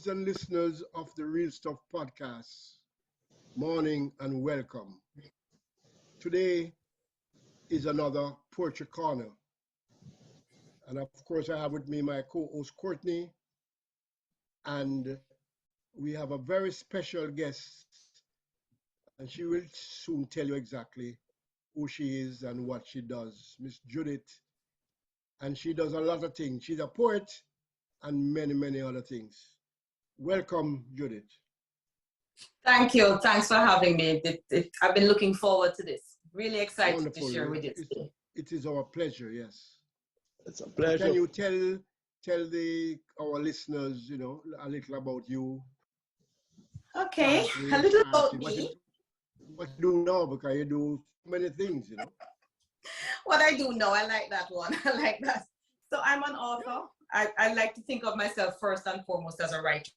viewers and listeners of the Real Stuff podcast, morning and welcome. Today is another Poetry Corner. And of course, I have with me my co-host Courtney, and we have a very special guest, and she will soon tell you exactly who she is and what she does, Miss Judith. And she does a lot of things. She's a poet and many, many other things. Welcome, Judith. Thank you. Thanks for having me. I've been looking forward to this. Really excited Wonderful. to share with you today. It is our pleasure, yes. It's a pleasure. Can you tell our listeners, a little about you? Okay, a little about me. What you do now, because you do many things, What I do now, I like that one. I like that. So I'm an author. I like to think of myself first and foremost as a writer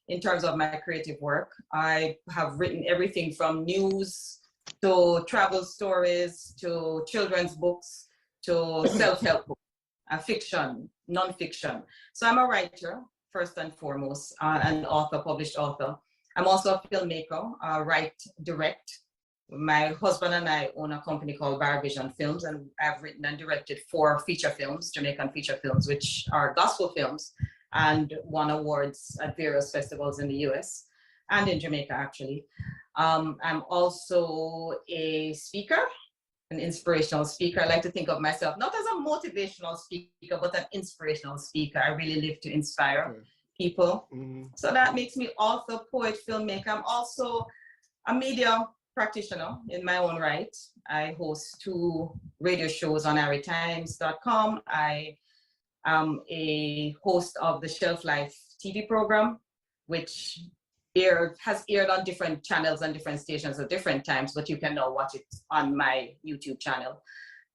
in terms of my creative work. I have written everything from news to travel stories to children's books to self-help books, fiction, non-fiction. So I'm a writer first and foremost, an author, published author. I'm also a filmmaker, write, direct. My husband and I own a company called BarriVision Films, and I've written and directed 4 feature films, Jamaican feature films, which are gospel films, and won awards at various festivals in the US and in Jamaica, actually. I'm also a speaker, an inspirational speaker. I like to think of myself not as a motivational speaker, but an inspirational speaker. I really live to inspire people. Mm-hmm. So that makes me author, poet, filmmaker. I'm also a media practitioner in my own right. I host 2 radio shows on irietimesTV. I am a host of the Shelf Life TV program, which has aired on different channels and different stations at different times, but you can now watch it on my YouTube channel.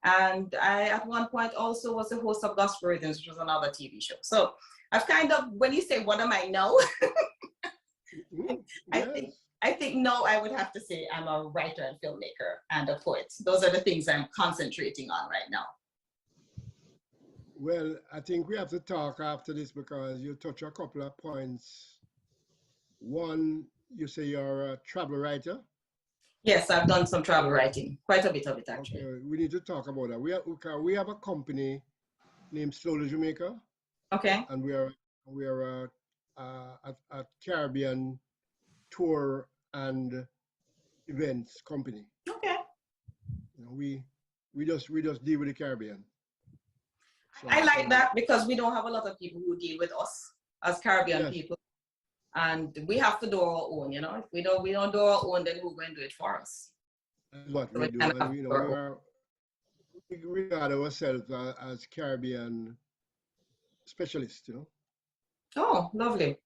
And I, at one point, also was the host of Gospel Rhythms, which was another TV show. So I've kind of, when you say, what am I now? I think no, I would have to say I'm a writer and filmmaker and a poet. Those are the things I'm concentrating on right now. Well, I think we have to talk after this because you touch a couple of points. One, you say you're a travel writer. Yes, I've done some travel writing, quite a bit of it actually. Okay, we need to talk about that. We have a company named Slowly Jamaica. Okay. And we are a Caribbean tour and events company. Okay. We just deal with the Caribbean. So, I like that because we don't have a lot of people who deal with us as Caribbean people, and we have to do our own. If we don't do our own, then who's going to do it for us? That's what we do. And, we regard ourselves as Caribbean specialists. Oh, lovely.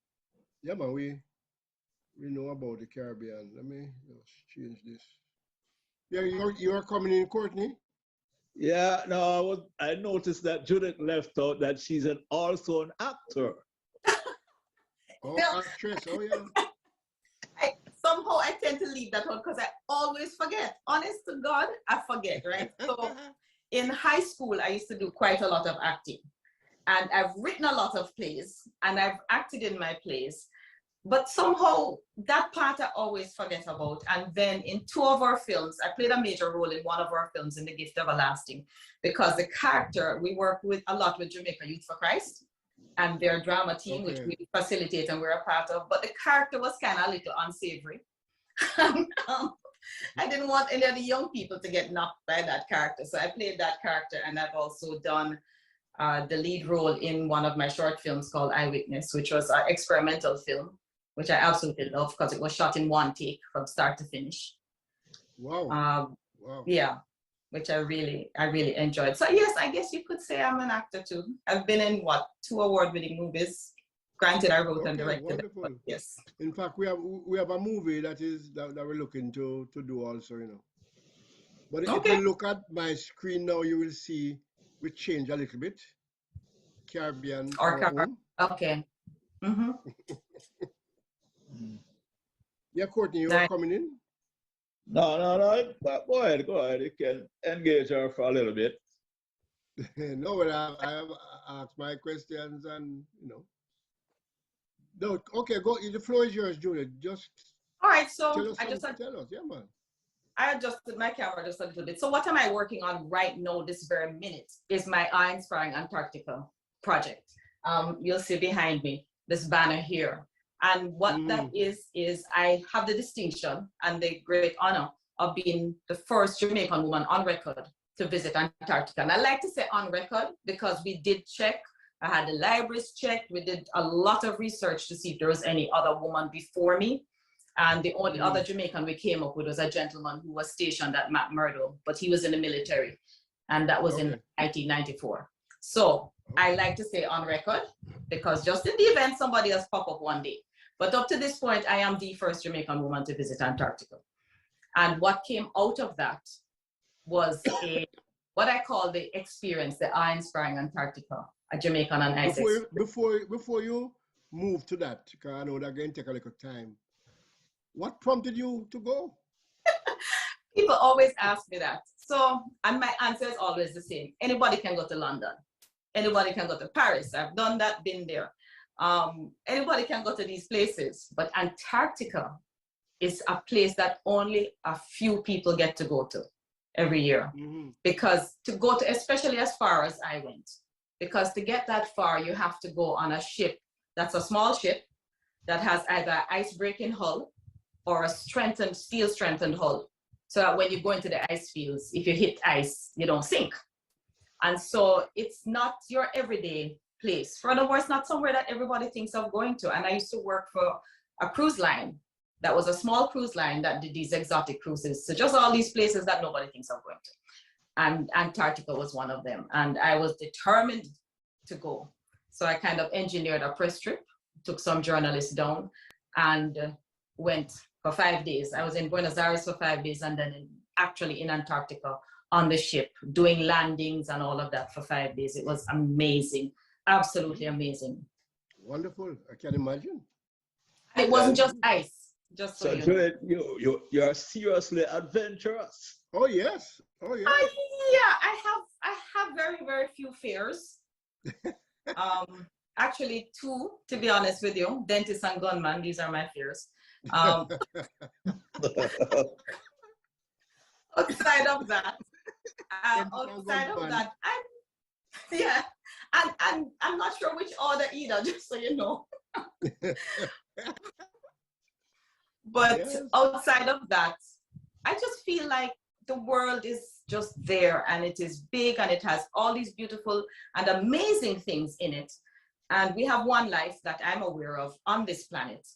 Yeah, man, we know about the Caribbean. Let me just change this. Yeah, you're coming in, Courtney? Yeah, no, I noticed that Judith left out that she's also an actor. Actress, oh yeah. Somehow I tend to leave that one because I always forget. Honest to God, I forget, right? So in high school, I used to do quite a lot of acting. And I've written a lot of plays and I've acted in my plays. But somehow that part I always forget about. And then in 2 of our films, I played a major role in one of our films in The Gift Everlasting, because the character, we work with a lot with Jamaica Youth for Christ and their drama team, which we facilitate and we're a part of. But the character was kind of a little unsavory. I didn't want any of the young people to get knocked by that character. So I played that character, and I've also done the lead role in one of my short films called Eyewitness, which was an experimental film, which I absolutely love because it was shot in 1 take from start to finish. Wow. Wow. Yeah, which I really enjoyed. So yes, I guess you could say I'm an actor too. I've been in 2 award-winning movies. Granted, I wrote and directed it, but yes. In fact, we have a movie that we're looking to do also, But if you look at my screen now, you will see we change a little bit. Caribbean. Okay. Mm-hmm. Yeah, Courtney, you're coming in? No. Go ahead. You can engage her for a little bit. No, but I have asked my questions and, No, okay, go. The floor is yours, Judith. Just All right, tell so us tell us. Yeah, man. I adjusted my camera just a little bit. So what am I working on right now, this very minute, is my Aaah-Inspiring Antarctica project. You'll see behind me, this banner here. And what that is I have the distinction and the great honor of being the first Jamaican woman on record to visit Antarctica. And I like to say on record because we did check. I had the libraries checked. We did a lot of research to see if there was any other woman before me. And the only other Jamaican we came up with was a gentleman who was stationed at McMurdo, but he was in the military. And that was in 1994. So I like to say on record, because just in the event somebody else pop up one day. But up to this point, I am the first Jamaican woman to visit Antarctica. And what came out of that was what I call the experience, the Aaah-Inspiring Antarctica, a Jamaican and ice before you move to that, because I know that's going to take a little time. What prompted you to go? People always ask me that. So, and my answer is always the same. Anybody can go to London. Anybody can go to Paris. I've done that, been there. Anybody can go to these places, but Antarctica is a place that only a few people get to go to every year. Because to go to, especially as far as I went, because to get that far, you have to go on a ship that's a small ship that has either ice-breaking hull or a steel strengthened hull. So that when you go into the ice fields, if you hit ice, you don't sink. And so it's not your everyday place. Furthermore, it's not somewhere that everybody thinks of going to. And I used to work for a cruise line that was a small cruise line that did these exotic cruises. So just all these places that nobody thinks of going to. And Antarctica was one of them. And I was determined to go. So I kind of engineered a press trip, took some journalists down and went for 5 days. I was in Buenos Aires for 5 days and then actually in Antarctica on the ship, doing landings and all of that for 5 days. It was amazing, absolutely amazing. Wonderful, I can imagine. It wasn't just ice, just so you are seriously adventurous. Oh yes, oh yeah. Yeah, I have very, very few fears. Actually two, to be honest with you, dentist and gunman, these are my fears. Outside of that, and I'm not sure which order either, just so you know. But yes. Outside of that, I just feel like the world is just there and it is big and it has all these beautiful and amazing things in it. And we have one life that I'm aware of on this planet.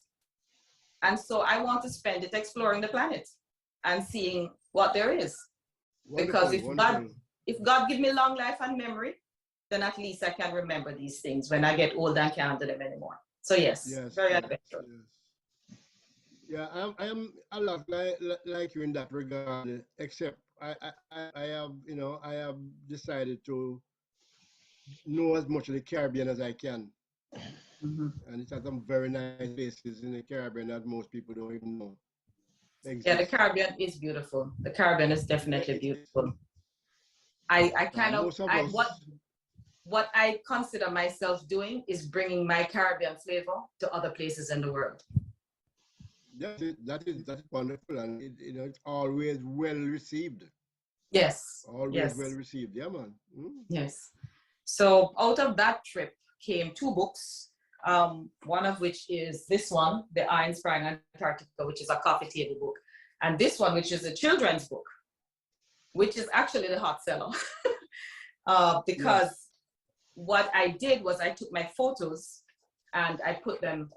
And so I want to spend it exploring the planet and seeing what there is. Wonderful, because if God give me long life and memory, then at least I can remember these things when I get old and can't do them anymore. So yes, very adventurous. Yeah, I am a lot like you in that regard, except I have decided to know as much of the Caribbean as I can. And it has some very nice places in the Caribbean that most people don't even know exist. Yeah, the Caribbean is beautiful. The Caribbean is definitely beautiful. What I consider myself doing is bringing my Caribbean flavor to other places in the world. That is wonderful, and it's always well received. Yes. Always well received, yeah, man. Yes. So out of that trip came 2 books. One of which is this one, the Aaah-Inspiring Antarctica, which is a coffee table book, and this one, which is a children's book, which is actually the hot seller, because what I did was I took my photos and I put them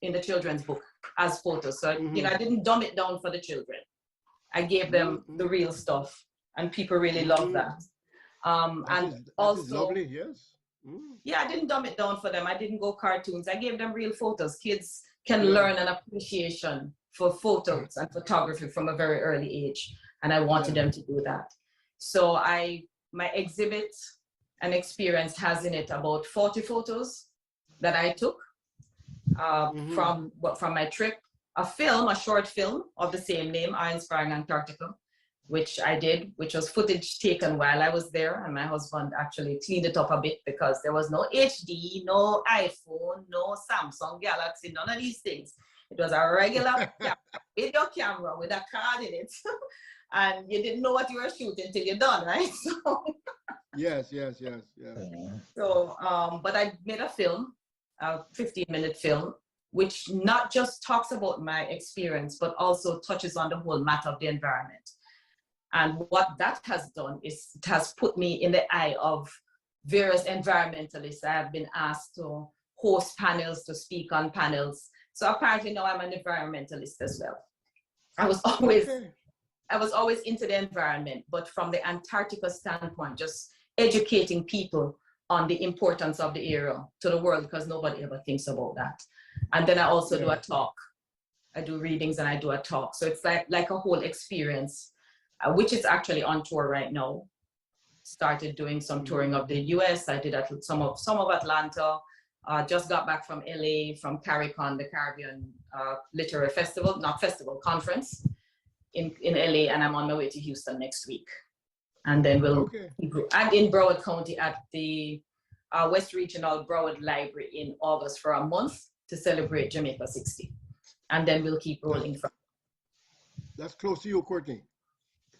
in the children's book as photos. So I didn't dumb it down for the children. I gave them the real stuff, and people really love that. That is lovely, yes. Yeah, I didn't dumb it down for them. I didn't go cartoons. I gave them real photos. Kids can learn an appreciation for photos and photography from a very early age. And I wanted them to do that. So my exhibit and experience has in it about 40 photos that I took from my trip, a short film of the same name, Aaah-Inspiring Antarctica. which I did, which was footage taken while I was there. And my husband actually cleaned it up a bit because there was no HD, no iPhone, no Samsung Galaxy, none of these things. It was a regular video camera with a card in it. And you didn't know what you were shooting until you're done, right? So, Yes. so but I made a film, a 15-minute film, which not just talks about my experience, but also touches on the whole matter of the environment. And what that has done is it has put me in the eye of various environmentalists. I have been asked to host panels, to speak on panels. So apparently now I'm an environmentalist as well. I was always into the environment, but from the Antarctica standpoint, just educating people on the importance of the area to the world, because nobody ever thinks about that. And then I also do a talk. I do readings and I do a talk. So it's like a whole experience, which is actually on tour right now. Started doing some touring of the US. I did some of Atlanta. Just got back from LA, from CARICON, the Caribbean Literary Festival, conference in LA, and I'm on my way to Houston next week. And then and in Broward County at the West Regional Broward Library in August for a month to celebrate Jamaica 60. And then we'll keep rolling from. That's close to you, Courtney.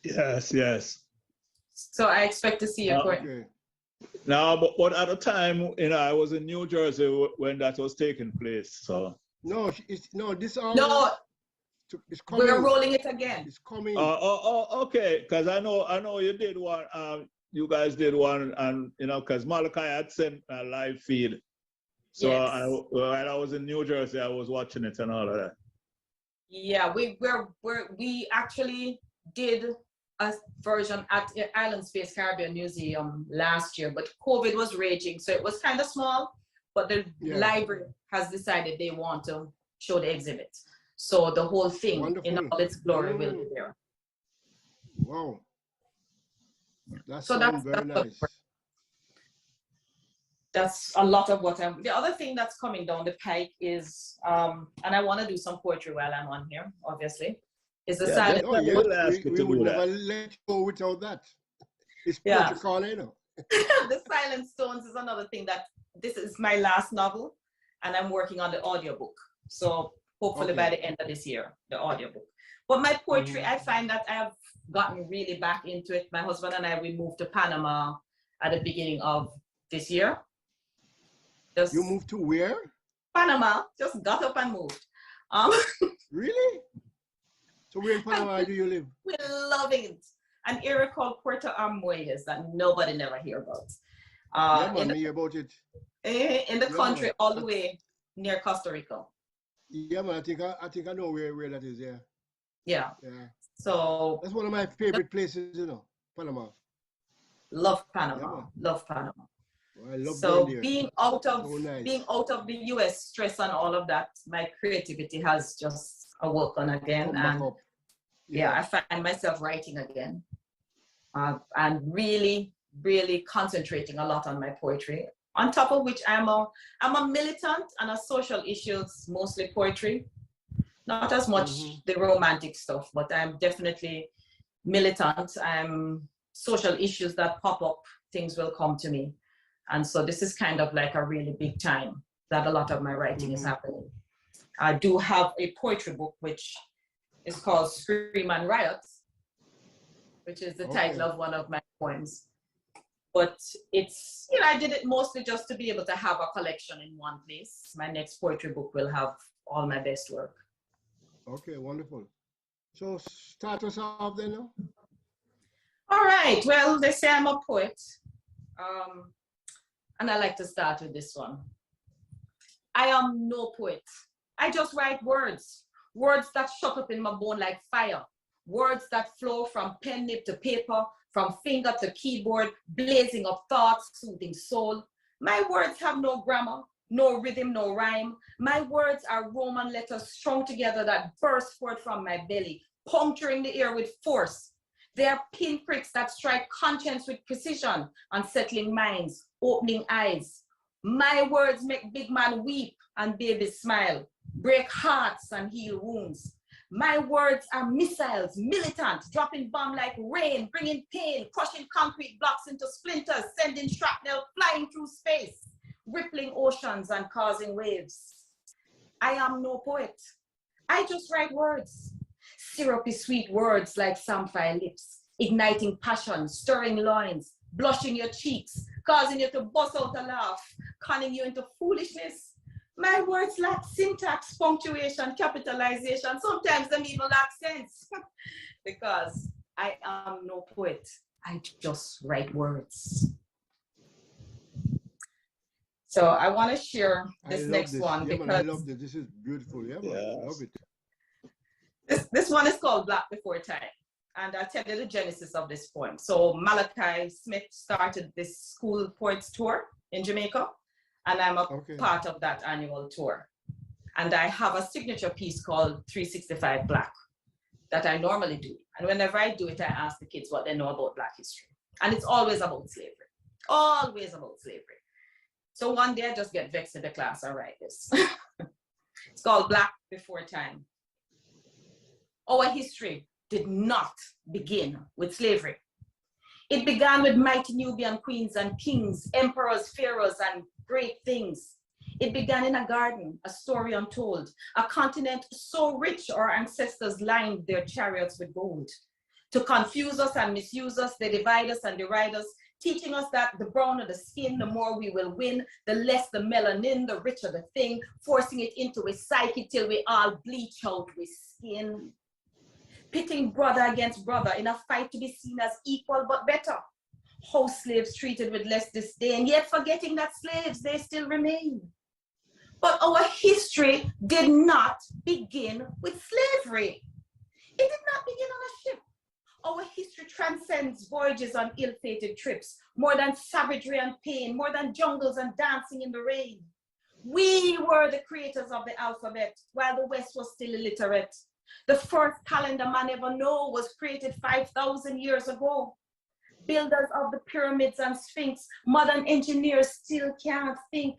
Yes. So I expect to see you, Courtney. Okay. No, but at the time, I was in New Jersey when that was taking place. So it's coming. We're rolling it again. It's coming. Okay. Because I know you did one. You guys did one, and because Malachi had sent a live feed. So yes. While I was in New Jersey, I was watching it and all of that. Yeah, we actually did a version at the Island Space Caribbean Museum last year, but COVID was raging, so it was kind of small, but the library has decided they want to show the exhibit. So the whole thing in all its glory will be there. Wow. That's very nice. That's a lot of what the other thing that's coming down the pike is, and I want to do some poetry while I'm on here, obviously, is the silent. We would never let you go without that. It's poetry corner, The Silent Stones is another thing this is my last novel, and I'm working on the audiobook. So hopefully by the end of this year, the audiobook. But my poetry, I find that I have gotten really back into it. My husband and I, we moved to Panama at the beginning of this year. You moved to where? Panama. Just got up and moved. Really? So where in Panama do you live? We're loving it. An area called Puerto Armuelles that nobody never hear about. Hear about it. In the country, all the way near Costa Rica. Yeah, man. I think I know where that is. Yeah. So that's one of my favorite places, Panama. Love Panama. Love Panama. Well, I love so there. being out of the US, stress and all of that, my creativity has just awoken again. And I find myself writing again. And really, really concentrating a lot on my poetry. On top of which I'm a militant and a social issues, mostly poetry. Not as much the romantic stuff, but I'm definitely militant. I'm social issues that pop up, things will come to me. And so this is kind of like a really big time that a lot of my writing is happening. I do have a poetry book, which is called Scream and Riot, which is the title of one of my poems. But it's, I did it mostly just to be able to have a collection in one place. My next poetry book will have all my best work. Okay, wonderful. So start us off then now. All right, well, they say I'm a poet. And I like to start with this one. I am no poet. I just write words. Words that shut up in my bone like fire. Words that flow from pen nib to paper, from finger to keyboard, blazing up thoughts, soothing soul. My words have no grammar, no rhythm, no rhyme. My words are Roman letters strung together that burst forth from my belly, puncturing the air with force. They are pinpricks that strike conscience with precision, unsettling minds, opening eyes. My words make big man weep and babies smile, break hearts and heal wounds. My words are missiles, militant, dropping bomb like rain, bringing pain, crushing concrete blocks into splinters, sending shrapnel flying through space, rippling oceans and causing waves. I am no poet. I just write words. Syrupy sweet words like samphire lips, igniting passion, stirring loins, blushing your cheeks, causing you to bust out a laugh, conning you into foolishness. My words lack syntax, punctuation, capitalization. Sometimes them even lack sense because I am no poet. I just write words. So I want to share this next one because I love this. This is beautiful. Yeah, man. I love it. This one is called Black Before Time. And I'll tell you the genesis of this poem. So Malachi Smith started this school poets tour in Jamaica, and I'm a part of that annual tour. And I have a signature piece called 365 Black that I normally do. And whenever I do it, I ask the kids what they know about Black history. And it's always about slavery, always about slavery. So one day I just get vexed in the class and write this. It's called Black Before Time. Our history did not begin with slavery. It began with mighty Nubian queens and kings, emperors, pharaohs, and great things. It began in a garden, a story untold, a continent so rich our ancestors lined their chariots with gold. To confuse us and misuse us, they divide us and deride us, teaching us that the browner the skin, the more we will win, the less the melanin, the richer the thing, forcing it into a psyche till we all bleach out with skin. Pitting brother against brother in a fight to be seen as equal but better. House slaves treated with less disdain, yet forgetting that slaves, they still remain. But our history did not begin with slavery. It did not begin on a ship. Our history transcends voyages on ill-fated trips, more than savagery and pain, more than jungles and dancing in the rain. We were the creators of the alphabet, while the West was still illiterate. The first calendar man ever know was created 5,000 years ago. Builders of the pyramids and sphinx, modern engineers still can't think.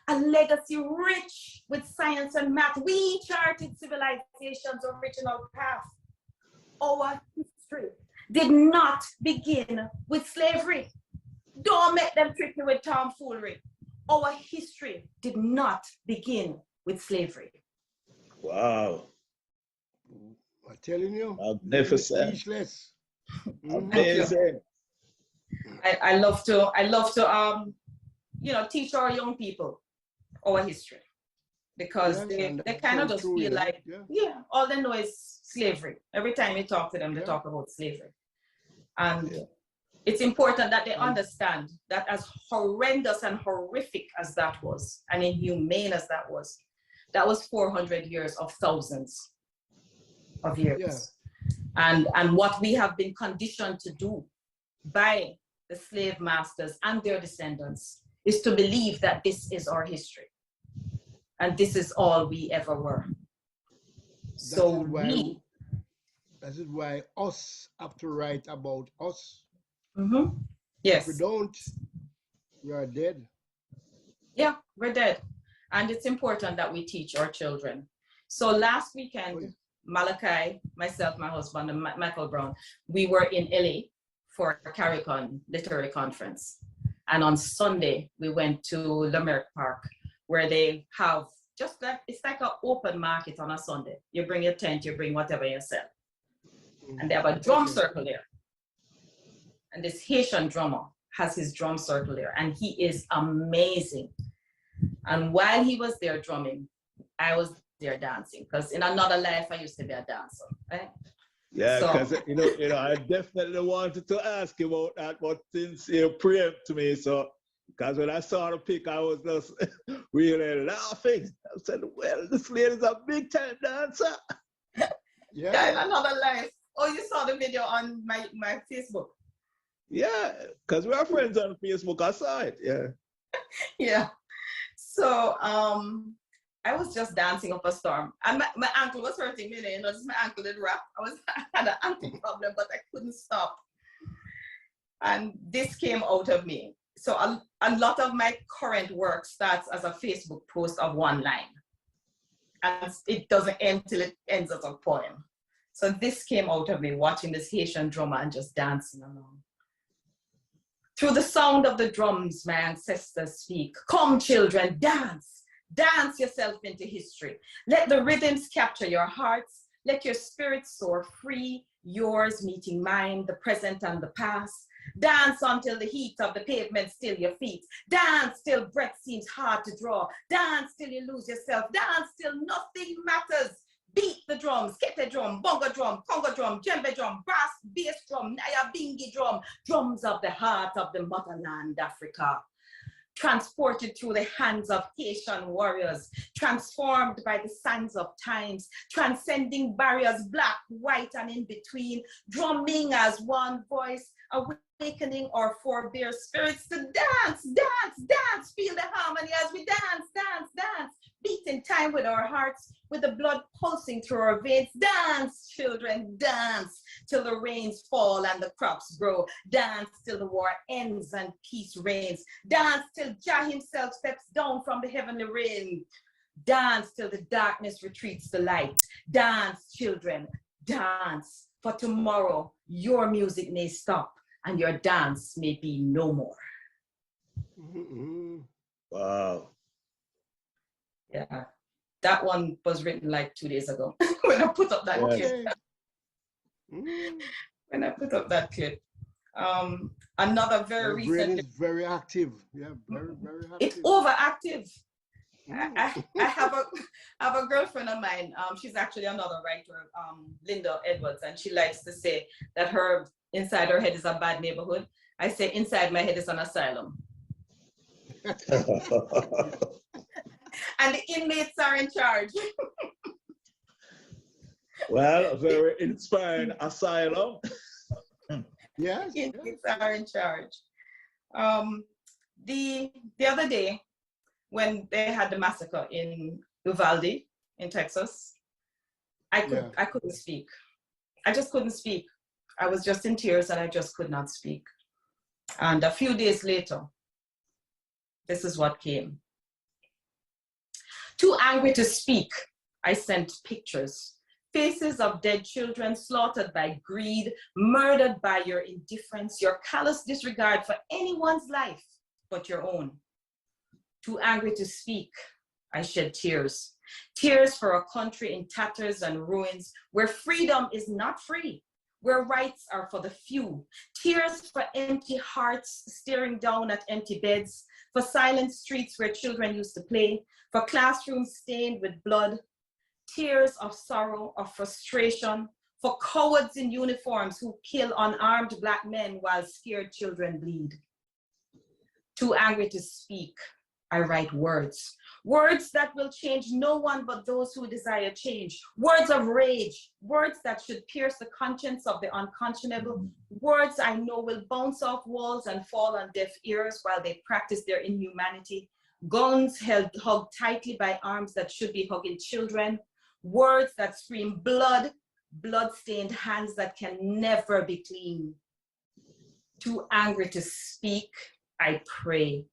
A legacy rich with science and math. We charted civilization's original path. Our history did not begin with slavery. Don't make them trick you with tomfoolery. Our history did not begin with slavery. Wow. I'm telling you. Magnificent. Speechless. Amazing. I love to teach our young people our history because they kind of just feel like all they know is slavery. Every time you talk to them, they talk about slavery. And it's important that they understand that as horrendous and horrific as that was, and inhumane as that was 400 years of thousands of years. And what we have been conditioned to do by the slave masters and their descendants is to believe that this is our history. And this is all we ever were. That is why us have to write about us. Mm-hmm. Yes. If we don't, we are dead. Yeah, we're dead. And it's important that we teach our children. So last weekend, Malachi, myself, my husband, and Michael Brown, we were in LA for a CARICON literary conference. And on Sunday, we went to Lamert Park, where they have just like, it's like an open market on a Sunday. You bring your tent, you bring whatever you sell. And they have a drum circle there. And this Haitian drummer has his drum circle there, and he is amazing. And while he was there drumming, I was there dancing, because in another life, I used to be a dancer, right? Yeah, because I definitely wanted to ask you about that, but since you preempt me, so because when I saw the pic, I was just really laughing. I said, well, this lady's a big time dancer. Yeah, in another life. Oh, you saw the video on my Facebook? Yeah, because we're friends on Facebook. I saw it, yeah. Yeah. So I was just dancing up a storm. And my ankle was hurting me, just my ankle did wrap. I had an ankle problem, but I couldn't stop. And this came out of me. So a lot of my current work starts as a Facebook post of one line. and it doesn't end till it ends as a poem. So this came out of me watching this Haitian drummer and just dancing along. Through the sound of the drums, my ancestors speak. Come, children, dance. Dance yourself into history. Let the rhythms capture your hearts. Let your spirit soar free, yours meeting mine, the present and the past. Dance until the heat of the pavement still your feet. Dance till breath seems hard to draw. Dance till you lose yourself. Dance till nothing matters. Beat the drums, kete drum, bongo drum, congo drum, djembe drum, brass, bass drum, nyabingi drum, drums of the heart of the motherland, Africa. Transported through the hands of Haitian warriors, transformed by the sands of times, transcending barriers, black, white, and in between, drumming as one voice, awakening our forebear spirits to dance, dance, dance, feel the harmony as we dance, dance, dance, beat in time with our hearts, with the blood pulsing through our veins. Dance, children, dance, till the rains fall and the crops grow. Dance till the war ends and peace reigns. Dance till Jah himself steps down from the heavenly realm. Dance till the darkness retreats to light. Dance, children, dance, for tomorrow your music may stop and your dance may be no more. Mm-hmm. Wow. Yeah, that one was written like 2 days ago when I put up that clip. When I put up that clip. Another very Your brain recent. is very active. Yeah, very, very active. It's overactive. I have a girlfriend of mine. She's actually another writer, Linda Edwards, and she likes to say that her inside her head is a bad neighborhood. I say inside my head is an asylum. And the inmates are in charge. Well, a very inspiring asylum. Yes. Inmates are in charge. The other day, when they had the massacre in Uvalde, in Texas, I couldn't speak. I just couldn't speak. I was just in tears and I just could not speak. And a few days later, this is what came. Too angry to speak, I sent pictures. Faces of dead children slaughtered by greed, murdered by your indifference, your callous disregard for anyone's life but your own. Too angry to speak, I shed tears. Tears for a country in tatters and ruins, where freedom is not free, where rights are for the few. Tears for empty hearts staring down at empty beds, for silent streets where children used to play, for classrooms stained with blood. Tears of sorrow, of frustration, for cowards in uniforms who kill unarmed Black men while scared children bleed. Too angry to speak, I write words. Words that will change no one but those who desire change. Words of rage, words that should pierce the conscience of the unconscionable. Words I know will bounce off walls and fall on deaf ears while they practice their inhumanity. Guns hugged tightly by arms that should be hugging children. Words that scream blood, blood-stained hands that can never be clean. Too angry to speak, I pray.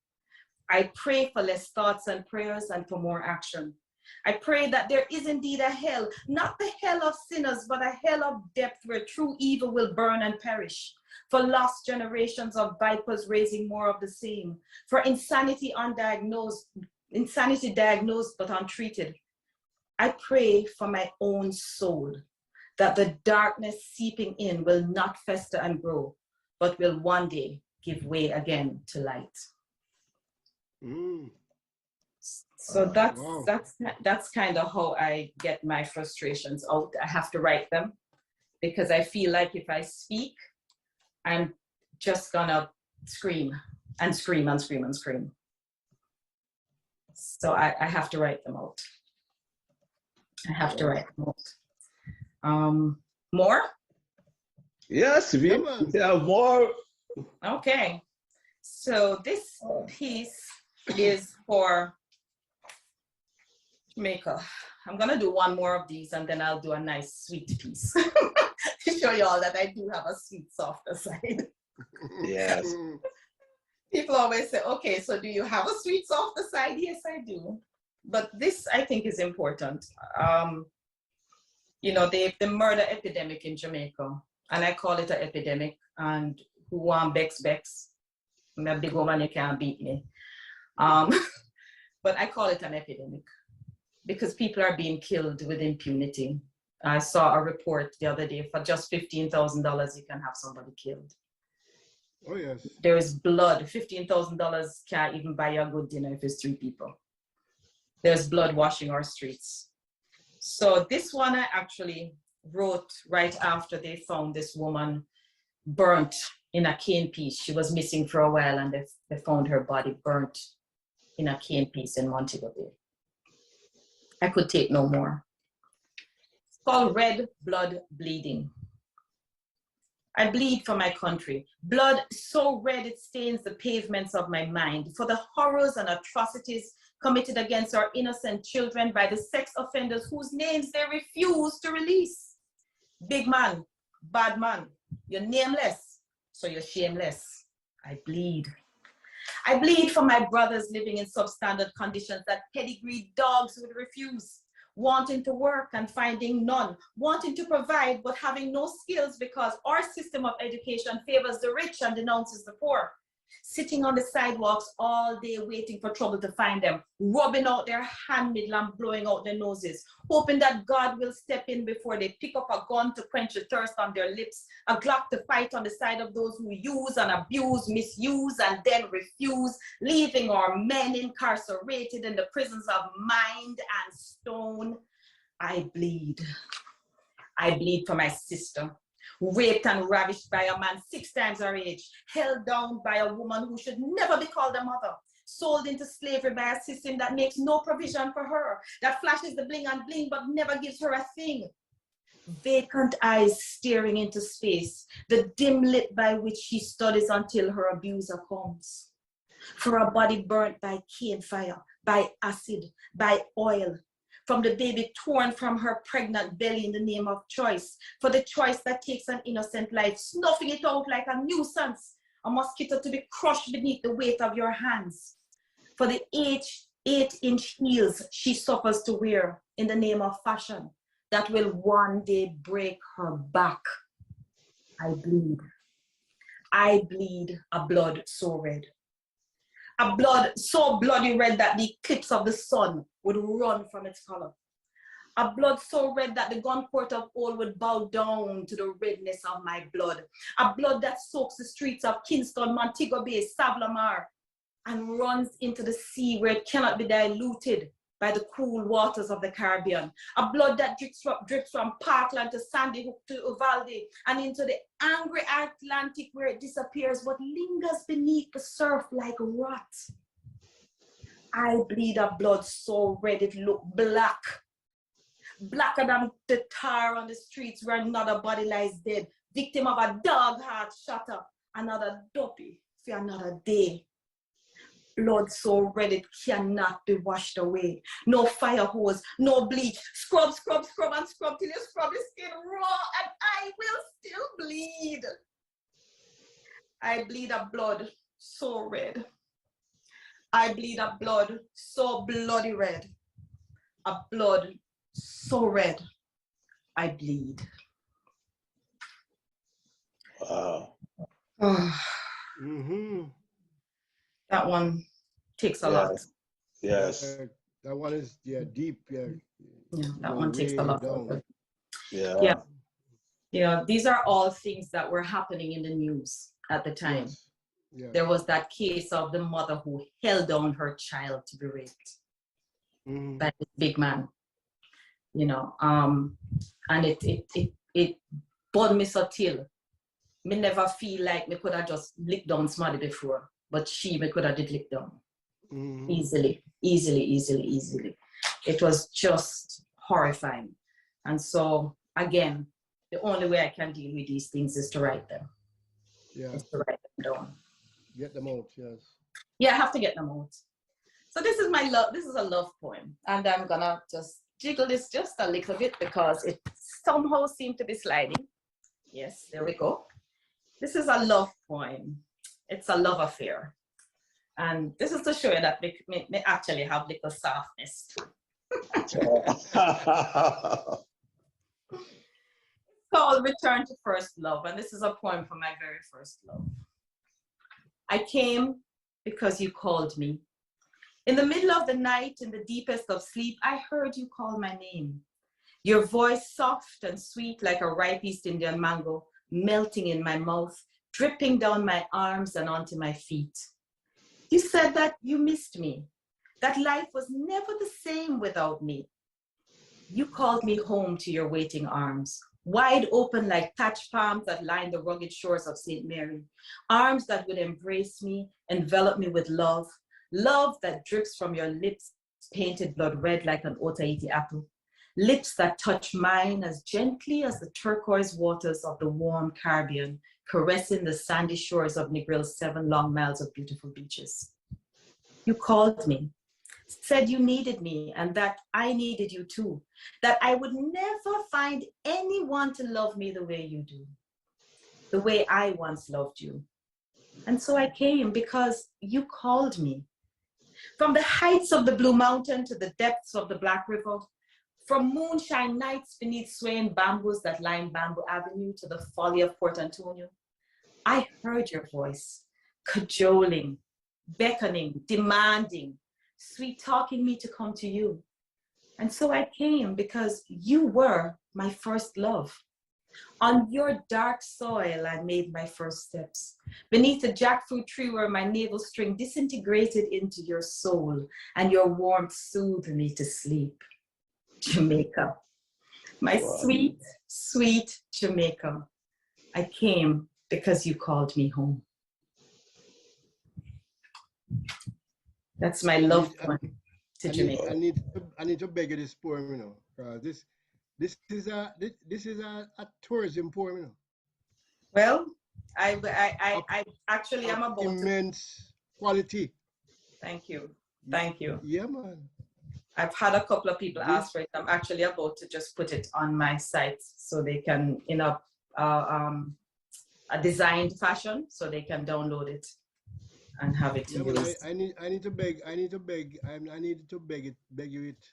I pray for less thoughts and prayers and for more action. I pray that there is indeed a hell, not the hell of sinners, but a hell of depth where true evil will burn and perish. For lost generations of vipers raising more of the same. For insanity diagnosed but untreated. I pray for my own soul, that the darkness seeping in will not fester and grow, but will one day give way again to light. So that's kind of how I get my frustrations out. I have to write them because I feel like if I speak, I'm just gonna scream and scream and scream and scream. So I have to write them out. I have to write them out. More? Yes, we have more. Okay. So this piece is for Jamaica. I'm gonna do one more of these and then I'll do a nice sweet piece to show you all that I do have a sweet softer side. Yes. People always say, okay, so do you have a sweet softer side? Yes, I do. but this I think is important. You know, the murder epidemic in Jamaica, and I call it an epidemic, and who want Bex? I'm a big woman, you can't beat me. But I call it an epidemic because people are being killed with impunity. I saw a report the other day, for just $15,000, you can have somebody killed. Oh, yes. There is blood. $15,000 can't even buy you a good dinner if it's 3 people. There's blood washing our streets. So this one I actually wrote right after they found this woman burnt in a cane piece. She was missing for a while, and they found her body burnt in a cane piece in Montego Bay. I could take no more. It's called red blood bleeding. I bleed for my country. Blood so red it stains the pavements of my mind, for the horrors and atrocities committed against our innocent children by the sex offenders whose names they refuse to release. Big man, bad man, you're nameless, so you're shameless. I bleed. I bleed for my brothers living in substandard conditions that pedigreed dogs would refuse, wanting to work and finding none, wanting to provide but having no skills because our system of education favors the rich and denounces the poor, sitting on the sidewalks all day waiting for trouble to find them, rubbing out their hand middle and blowing out their noses, hoping that God will step in before they pick up a gun to quench the thirst on their lips, a Glock to fight on the side of those who use and abuse, misuse, and then refuse, leaving our men incarcerated in the prisons of mind and stone. I bleed. I bleed for my sister, raped and ravished by a man 6 times her age, held down by a woman who should never be called a mother, sold into slavery by a system that makes no provision for her, that flashes the bling and bling but never gives her a thing. Vacant eyes staring into space, the dim lit by which she studies until her abuser comes. For a body burnt by cane fire, by acid, by oil, from the baby torn from her pregnant belly in the name of choice, for the choice that takes an innocent life, snuffing it out like a nuisance, a mosquito to be crushed beneath the weight of your hands, for the 8-inch heels she suffers to wear in the name of fashion that will one day break her back. I bleed. I bleed a blood so red. A blood so bloody red that the eclipse of the sun would run from its color. A blood so red that the gun court of old would bow down to the redness of my blood. A blood that soaks the streets of Kingston, Montego Bay, Savlamar, and runs into the sea where it cannot be diluted by the cool waters of the Caribbean. A blood that drips from Parkland to Sandy Hook to Uvalde and into the angry Atlantic where it disappears but lingers beneath the surf like rot. I bleed a blood so red it looked black. Blacker than the tar on the streets where another body lies dead, victim of a dog heart shatter, another dopey for another day. Blood so red it cannot be washed away. No fire hose, no bleach. Scrub, scrub, scrub, and scrub till you scrub the skin raw, and I will still bleed. I bleed a blood so red. I bleed a blood so bloody red. A blood so red, I bleed. Wow. Mm-hmm. That one takes a lot. Yes. That one is deep. Yeah, that one takes a lot. Yeah. Yeah, these are all things that were happening in the news at the time. Yes. Yeah. There was that case of the mother who held down her child to be raped by this big man. You know, and it bothered me so till me never feel like me could have just licked down somebody before, but me could have did lick down easily. It was just horrifying. And so again, the only way I can deal with these things is to write them. Yeah. Is to write them down. Get them out, yes. Yeah, I have to get them out. So this is my love. This is a love poem, and I'm gonna just jiggle this just a little bit because it somehow seemed to be sliding. Yes, there we go. This is a love poem. It's a love affair. And this is to show you that me actually have little softness too. It's called Return to First Love, and this is a poem for my very first love. I came because you called me. In the middle of the night, in the deepest of sleep, I heard you call my name. Your voice soft and sweet like a ripe East Indian mango, melting in my mouth, dripping down my arms and onto my feet. You said that you missed me, that life was never the same without me. You called me home to your waiting arms, wide open like thatched palms that line the rugged shores of St. Mary, arms that would embrace me, envelop me with love, love that drips from your lips, painted blood red like an Aaah-Inspiring apple, lips that touch mine as gently as the turquoise waters of the warm Caribbean, caressing the sandy shores of Negril's 7 long miles of beautiful beaches. You called me, said you needed me and that I needed you too, that I would never find anyone to love me the way you do, the way I once loved you. And so I came because you called me. From the heights of the Blue Mountain to the depths of the Black River, from moonshine nights beneath swaying bamboos that line Bamboo Avenue to the folly of Port Antonio, I heard your voice, cajoling, beckoning, demanding, sweet talking me to come to you. And so I came because you were my first love. On your dark soil, I made my first steps. Beneath a jackfruit tree where my navel string disintegrated into your soul and your warmth soothed me to sleep. Jamaica, my sweet, sweet Jamaica. I came because you called me home. That's my love poem to Jamaica. I need to beg you this poem, you know, because this is a tourism poem, you know. Well, I actually am about immense quality. Thank you. Thank you. Yeah, man. I've had a couple of people ask for it. I'm actually about to just put it on my site so they can, in a designed fashion, so they can download it and have it. Yeah, but I need to beg you it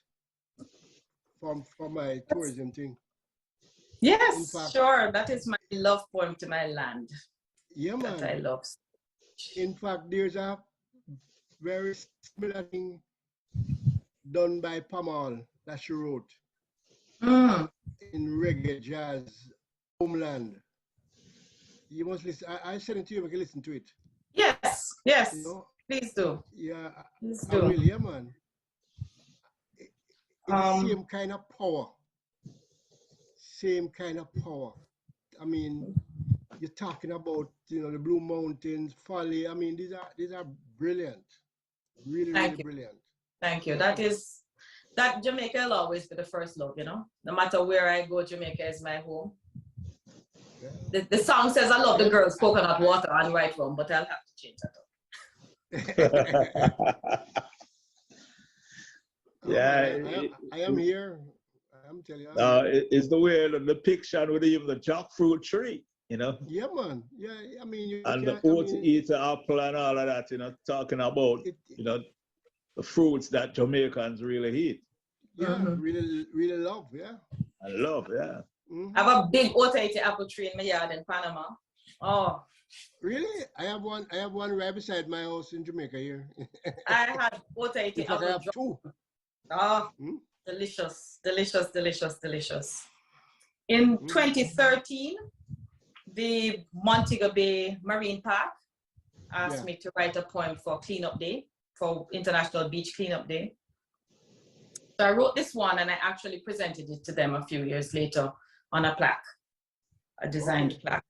for my tourism thing. Yes, fact, sure. That is my love poem to my land. Yeah, man. That I love. In fact, there's a very similar thing done by Panama that she wrote in reggae jazz Homeland. You must listen. I send it to you. We can listen to it. Yes, yes. You know? Please do. Yeah, please do. I will. Yeah, man. It's the same kind of power. Same kind of power. I mean, you're talking about, you know, the Blue Mountains, Folly. I mean, these are brilliant. Really, really brilliant. Thank you. That Jamaica will always be the first love, you know. No matter where I go, Jamaica is my home. Yeah. The song says I love the girls, coconut water and right rum, but I'll have to change that up. Yeah, I am here. I'm telling you. It's the way the depiction with even the jackfruit tree, you know. Yeah, man. Yeah, I mean, and the Aaah-Inspiring apple and all of that, you know, talking about you know, the fruits that Jamaicans really eat. Yeah, really love. Yeah. I love. Yeah. I have a big Aaah-Inspiring apple tree in my yard in Panama. Oh. Really? I have one right beside my house in Jamaica here. I had Aaah-Inspiring apple. I have two. Oh, delicious, delicious, delicious, delicious. In 2013, the Montego Bay Marine Park asked me to write a poem for Cleanup Day, for International Beach Cleanup Day. So I wrote this one and I actually presented it to them a few years later on a plaque, a designed plaque.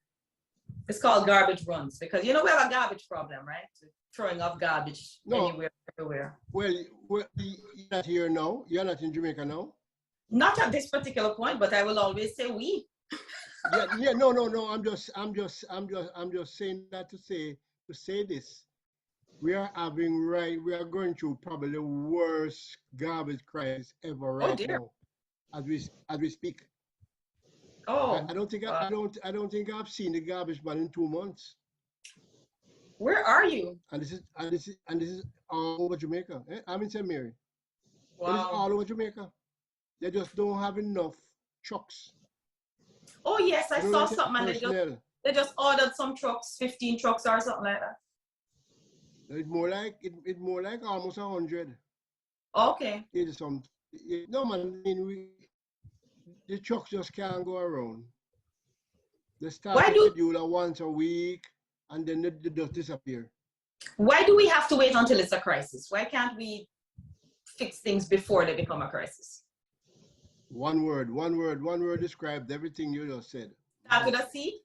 It's called Garbage Runs because, you know, we have a garbage problem, right? Throwing off garbage anywhere, everywhere. Well, you're not here now. You're not in Jamaica now. Not at this particular point, but I will always say we. No. I'm just saying that to say this. We are going through probably the worst garbage crisis ever now, as we speak. Oh, I don't think I've seen the garbage man in 2 months. Where are you? And this is all over Jamaica. I'm in St. Mary. Wow. But it's all over Jamaica. They just don't have enough trucks. Oh yes, I saw something. And they just ordered some trucks, 15 trucks or something like that. It's more like almost 100. Okay. No man, I mean, the trucks just can't go around. They start to schedule once a week, and then they just disappear. Why do we have to wait until it's a crisis? Why can't we fix things before they become a crisis? One word described everything you just said. Start with a C?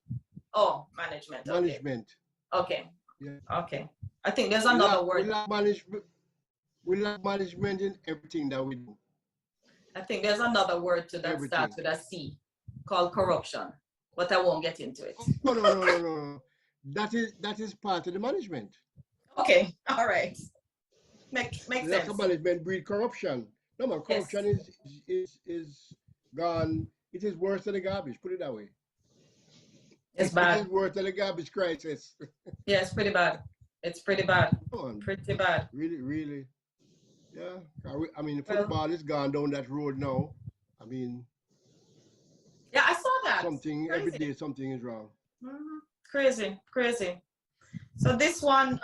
Oh, management. Management. Okay. Yeah. Okay. I think there's another word. We lack management in everything that we do. I think there's another word to that starts with a C, called corruption. But I won't get into it. No. That is part of the management. Okay. All right. Makes sense. Lack of management breed corruption. No man, corruption is gone. It is worse than the garbage. Put it that way. It's bad. It is worse than the garbage crisis. Yeah, it's pretty bad. It's pretty bad. Pretty bad. Really. Yeah. I mean, football is gone down that road now. I mean. Yeah, I saw that. Every day something is wrong. Mm-hmm. Crazy. So this one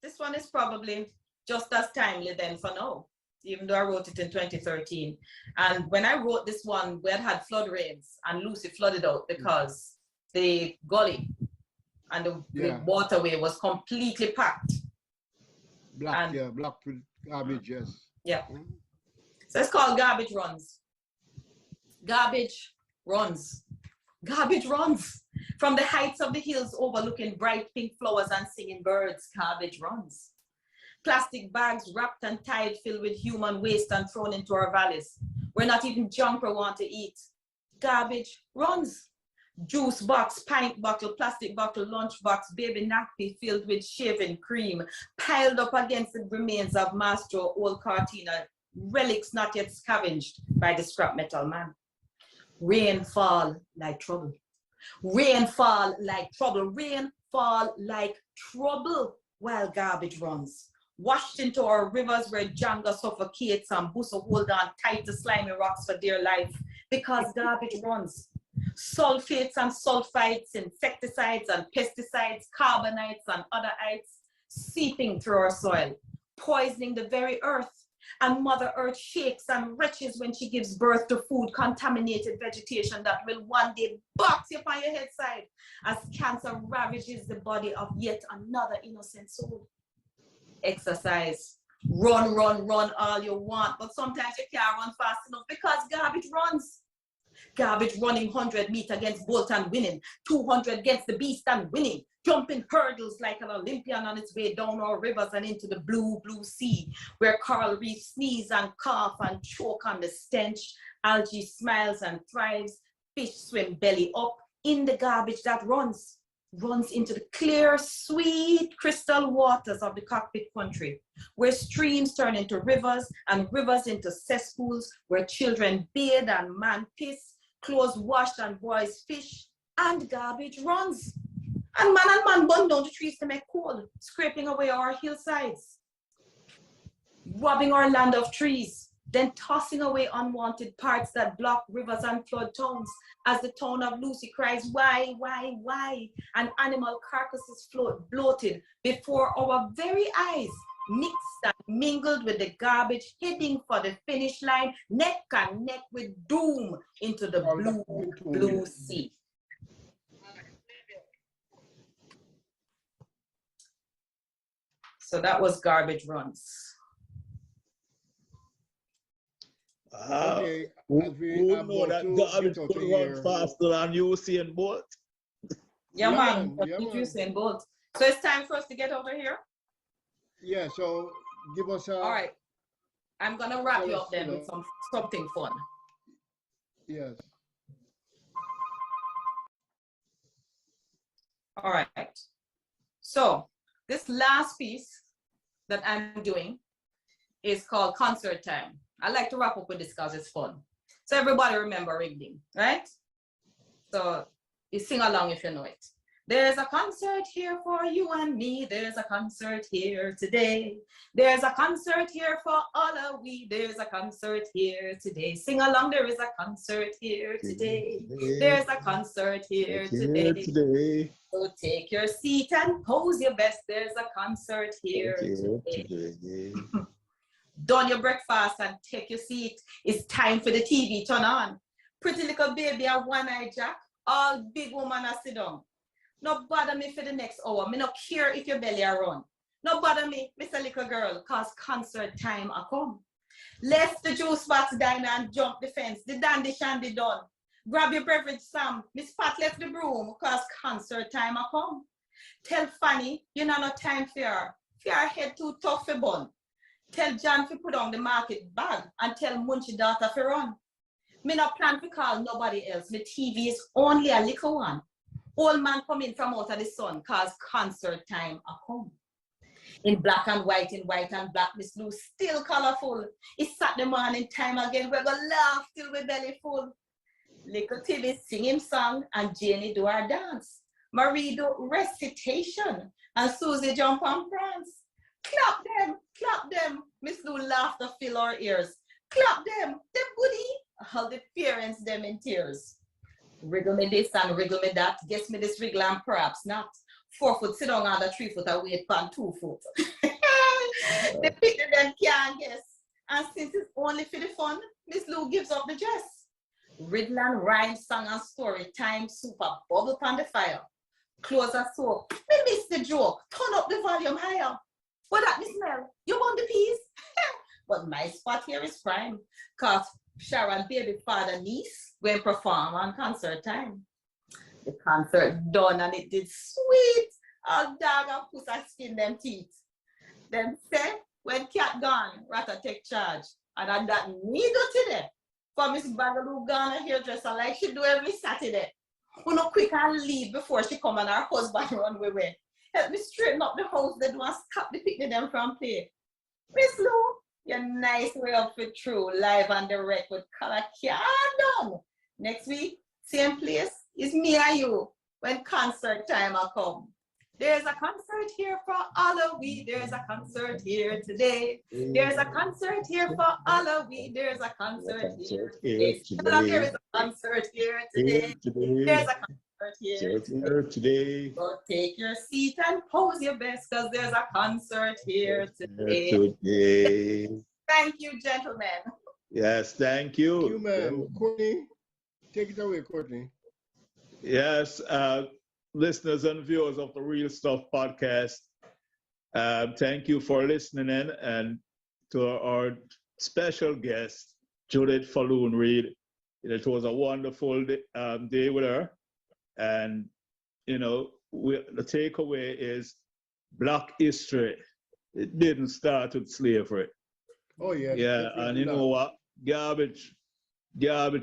is probably just as timely then for now, even though I wrote it in 2013. And when I wrote this one, we had flood rains and Lucy flooded out because the gully and the waterway was completely packed. Blocked with garbage, yes. Yeah. So it's called Garbage Runs. Garbage runs. From the heights of the hills overlooking bright pink flowers and singing birds, garbage runs. Plastic bags wrapped and tied filled with human waste and thrown into our valleys. We're not even junk or want to eat. Garbage runs. Juice box, pint bottle, plastic bottle, lunch box, baby nappy filled with shaving cream, piled up against the remains of Mastro, old Cartina, relics not yet scavenged by the scrap metal man. Rainfall like trouble. Rainfall like trouble. Rainfall like trouble while garbage runs. Washed into our rivers where Jenga suffocates and Busso hold on tight to slimy rocks for dear life because garbage runs. Sulfates and sulfites, insecticides and pesticides, carbonites and other ites seeping through our soil, poisoning the very earth. And Mother Earth shakes and retches when she gives birth to food-contaminated vegetation that will one day box you on your head side as cancer ravages the body of yet another innocent soul. Exercise. Run all you want, but sometimes you can't run fast enough because garbage runs. Garbage running 100 meters against Bolt and winning, 200 against the beast and winning, jumping hurdles like an Olympian on its way down our rivers and into the blue sea, where coral reefs sneeze and cough and choke on the stench, algae smiles and thrives, fish swim belly up in the garbage that runs into the clear, sweet crystal waters of the cockpit country, where streams turn into rivers and rivers into cesspools, where children bathe and man piss, clothes washed and boys fish, and garbage runs. And man burn down the trees to make coal, scraping away our hillsides, robbing our land of trees, then tossing away unwanted parts that block rivers and flood towns as the town of Lucy cries, why? And animal carcasses float bloated before our very eyes, mixed and mingled with the garbage, heading for the finish line, neck and neck with doom into the blue sea. So that was Garbage Runs. Okay, who know that garbage could run faster than Usain Bolt? Yeah, man. Usain Bolt. So it's time for us to get over here. Yeah, so give us a... All right. I'm going to wrap you up then with something fun. Yes. All right. So this last piece that I'm doing is called Concert Time. I like to wrap up with this because it's fun. So everybody remember Wriggling, right? So you sing along if you know it. There's a concert here for you and me. There's a concert here today. There's a concert here for all of we. There's a concert here today. Sing along, there is a concert here today. There's a concert here today. So take your seat and pose your best. There's a concert here today. Done your breakfast and take your seat. It's time for the TV. Turn on. Pretty little baby a one-eye jack. All big woman a sit down. No bother me for the next hour. Me no care if your belly a run. No bother me, Mr. Little Girl, cause concert time a come. Left the juice box diner and jump the fence. The dandy shandy done. Grab your beverage, Sam. Miss Pat left the broom, cause concert time a come. Tell Fanny, you know no time for her. For her head too tough for bun. Tell John to put on the market bag and tell Munchie daughter to run. Me no plan to call nobody else. My TV is only a little one. Old man come in from out of the sun, cause concert time a come. In black and white, Miss Lou still colorful. It's Saturday morning time again. We're gonna laugh till we belly full. Little Timmy sing him song and Janie do her dance. Marie do recitation and Susie jump and prance. Clap them. Miss Lou laughed to fill our ears. Clap them goody. All the parents them in tears. Wriggle me this and wriggle me that. Guess me this wriggle and perhaps not. 4 foot sit down under 3 foot and wait for 2 foot. The people them can't guess. And since it's only for the fun, Miss Lou gives up the dress. Riddle and rhyme, song and story time, super bubble on the fire. Close a soap. Me miss the joke. Turn up the volume higher. What that me smell? You want the peas? But my spot here is prime. Cause Sharon baby father niece went perform on concert time. The concert done and it did sweet. All dog and pussy skin them teeth. Then say when cat gone, Rata take charge. And that me do today. For Miss Bagaloo gone a hairdresser like she do every Saturday. Who no quick and leave before she come and her husband run away. Help me straighten up the house that want stop the picnic them from play. Miss Lou, your nice way up for true, live and direct with color done. Next week, same place, it's me and you when concert time will come. There's a concert here for all of we. There's a concert here today. There's a concert here for all of we. There's a concert here today. There is a concert here today. There's a concert here today. So take your seat and pose your best because there's a concert here today. Thank you, gentlemen. Yes, thank you. Thank you, ma'am. Courtney, take it away, Courtney. Yes, listeners and viewers of the Real Stuff podcast, thank you for listening in, and to our special guest, Judith Falloon Reid. It was a wonderful day with her, and you know, the takeaway is Black history. It didn't start with slavery. Oh yeah. Yeah, and you know what? Garbage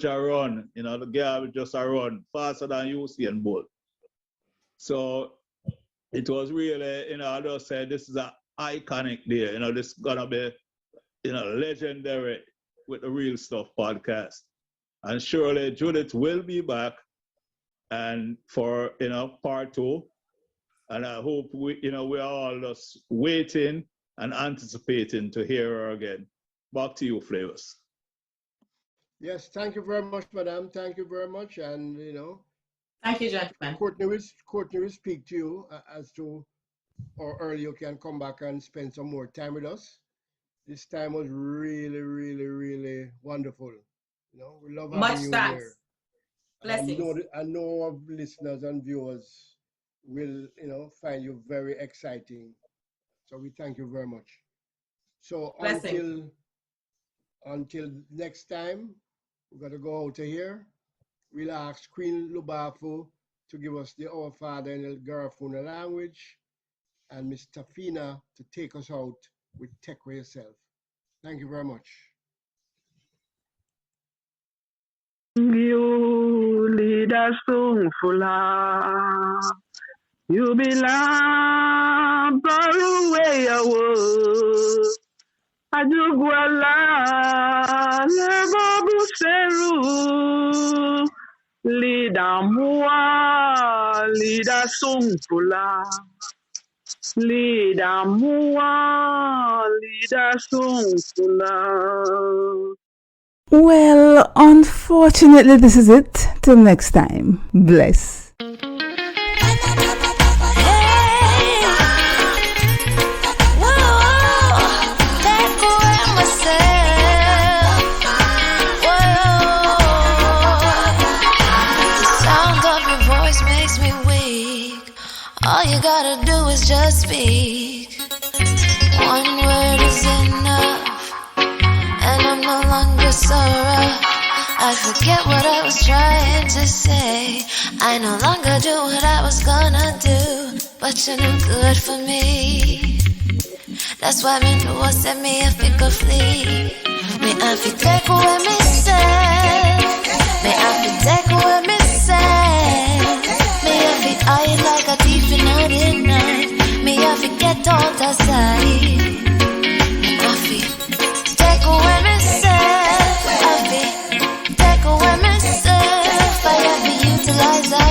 are run. You know, the garbage just are run faster than Usain Bolt. So it was really, you know, I just said this is an iconic day. You know, this is gonna be, you know, legendary with the Real Stuff podcast. And surely Judith will be back and for, you know, part 2. And I hope we are all just waiting and anticipating to hear her again. Back to you, Flavors. Yes, thank you very much, madam. Thank you very much. And, you know, thank you, gentlemen. Courtney will speak to you as to how early you can come back and spend some more time with us. This time was really, really, really wonderful. You know, we love having you here. Blessings. I know our listeners and viewers will, you know, find you very exciting. So we thank you very much. So until next time, we're going to go out of here. We'll ask Queen Lubafu to give us the Our Father in the Garifuna language, and Miss Tafina to take us out with Take Care Yourself. Thank you very much. You lead us full. You belong far away away. Ajugwala lebobu seru. Lida mua, lida sungfula. Lida mua, lida sungfula. Well, unfortunately, this is it. Till next time. Bless. All you gotta do is just speak. One word is enough, and I'm no longer so rough. I forget what I was trying to say. I no longer do what I was gonna do, but you're no good for me. That's why me know what set me if it could flee. Me I fi take away me say. Me I fi take away me say. Me I fi hide like a thief in the night. Me I fi get out the side. Me I fi take away myself. I fi take away myself. I fi utilize that.